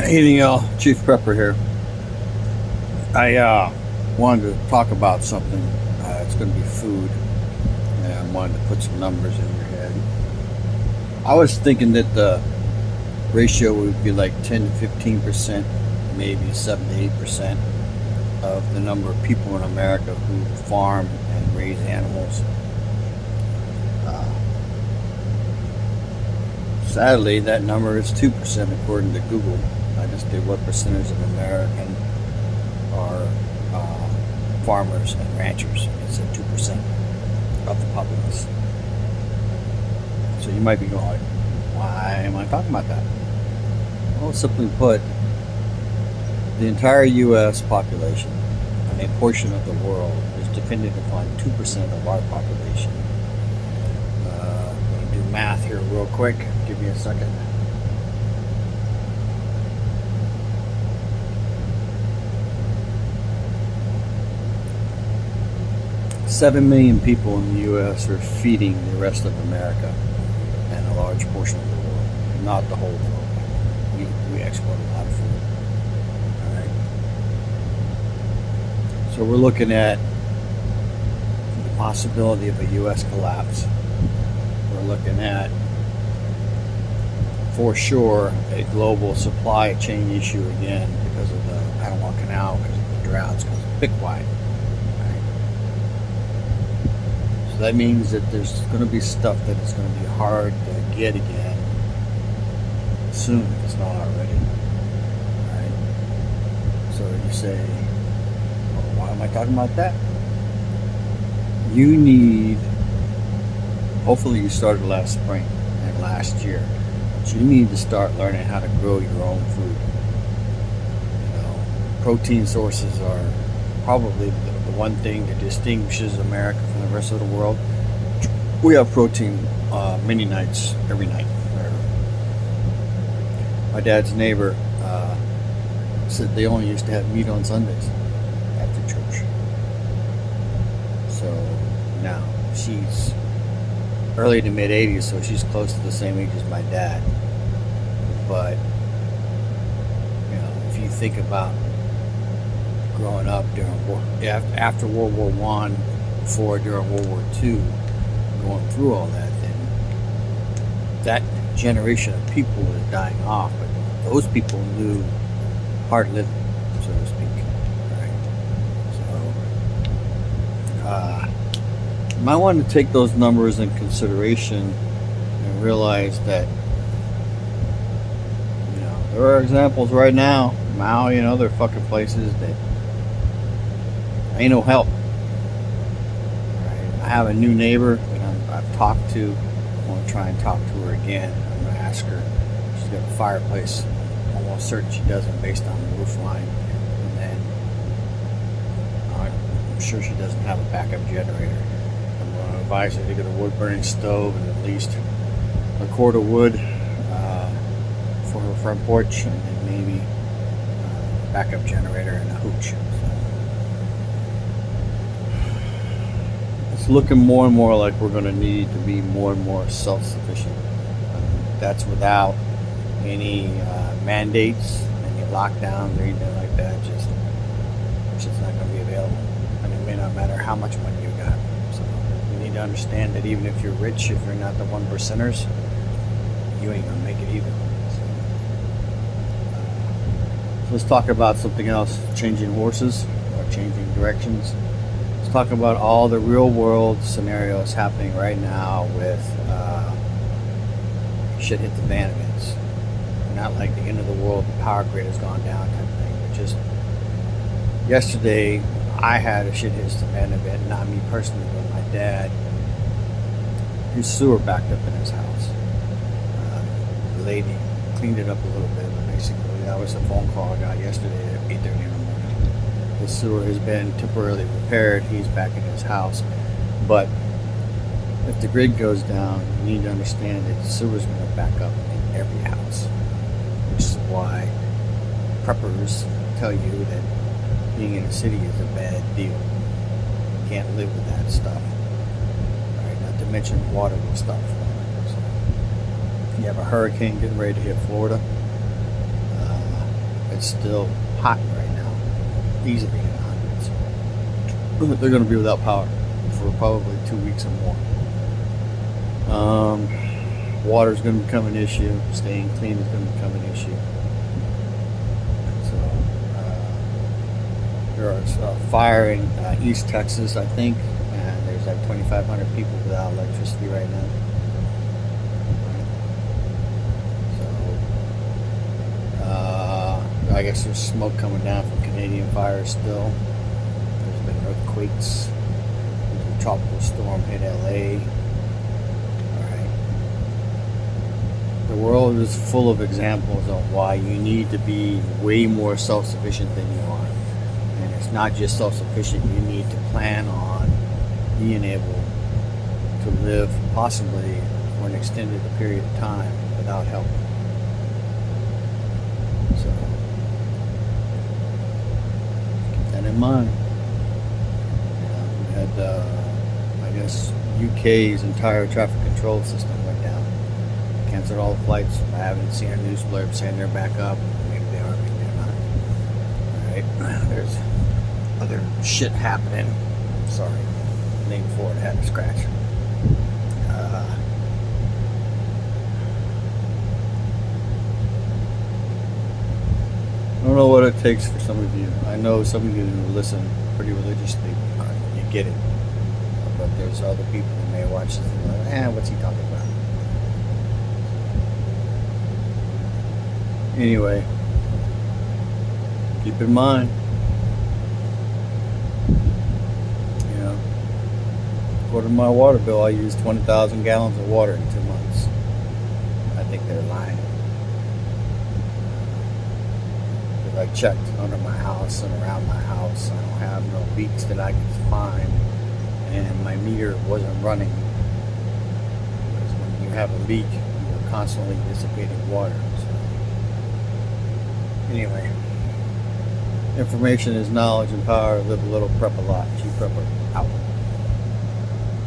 Hey Neil, Chief Prepper here. I wanted to talk about something. It's going to be food, and I wanted to put some numbers in your head. I was thinking that the ratio would be like 10 to 15%, maybe 7 to 8% of the number of people in America who farm and raise animals. Sadly, that number is 2% according to Google. I just did what percentage of American are farmers and ranchers. It said 2% of the populace. So you might be going, like, why am I talking about that? Well, simply put, the entire U.S. population and a portion of the world is dependent upon 2% of our population. I'm going to do math here real quick. Give me a second. Seven million people in the U.S. are feeding the rest of America and a large portion of the world. Not the whole world. We export a lot of food. All right. So we're looking at the possibility of a U.S. collapse. We're looking at, for sure, a global supply chain issue again because of the Panama Canal, because of the droughts, because of big wide. That means that there's going to be stuff that is going to be hard to get again soon if it's not already. Right? So you say, well, why am I talking about that? You need, hopefully you started last spring and last year, but you need to start learning how to grow your own food. You know, protein sources are probably the one thing that distinguishes America from the rest of the world. We have protein many nights, every night. My dad's neighbor said they only used to have meat on Sundays after church. So now she's early to mid 80s, so she's close to the same age as my dad. But you know, if you think about growing up during after World War I, before during World War II, going through all that, then that generation of people is dying off. But those people knew hard living, so to speak. Right? So you might want to take those numbers in consideration and realize that, you know, there are examples right now, Maui and other fucking places that ain't no help. Right? I have a new neighbor that I've talked to. I want to try and talk to her again. I'm going to ask her. She's got a fireplace. I'm almost certain she doesn't, based on the roof line. And then I'm sure she doesn't have a backup generator. I'm going to advise her to get a wood burning stove and at least a cord of wood for her front porch, and then maybe a backup generator and a hooch. Looking more and more like we're going to need to be more and more self-sufficient. That's without any mandates, any lockdowns or anything like that. It's just not going to be available, and it may not matter how much money you got. So you need to understand that even if you're rich, if you're not the 1%ers, you ain't going to make it either. So let's talk about something else: changing horses or changing directions. Talk about all the real world scenarios happening right now with shit hit the fan events. Not like the end of the world, the power grid has gone down type of thing, but just yesterday I had a shit hit the fan event, not me personally, but my dad. His sewer backed up in his house. The lady cleaned it up a little bit, but basically that was a phone call I got yesterday at 8:30 in the morning. The sewer has been temporarily repaired. He's back in his house. But if the grid goes down, you need to understand that the sewer is going to back up in every house. Which is why preppers tell you that being in a city is a bad deal. You can't live with that stuff. Right? Not to mention water will stop flowing. So you have a hurricane getting ready to hit Florida. it's still hot right now, easily in the hundreds. They're going to be without power for probably 2 weeks or more. Water's going to become an issue. Staying clean is going to become an issue. So there is a fire in East Texas, I think, and there's like 2,500 people without electricity right now. I guess there's smoke coming down from Canadian fires still. There's been earthquakes. There's a tropical storm hit LA. Alright. The world is full of examples of why you need to be way more self-sufficient than you are. And it's not just self-sufficient, you need to plan on being able to live possibly for an extended period of time without help. So in mind. We had, I guess, UK's entire traffic control system went down. Canceled all the flights. I haven't seen a news blurb saying they're back up. Maybe they are, maybe they're not. Alright, there's other shit happening. Sorry, the name for it had a scratch. I don't know what it takes for some of you. I know some of you who listen pretty religiously, you get it. But there's other people who may watch this and be like, what's he talking about? Anyway, keep in mind, according to my water bill, I use 20,000 gallons of water in 2 months. I think they're lying. I checked under my house and around my house. I don't have no leaks that I can find, and my meter wasn't running. Because when you have a leak, you're constantly dissipating water. So, anyway, information is knowledge and power. Live a little, prep a lot. G Prepper out.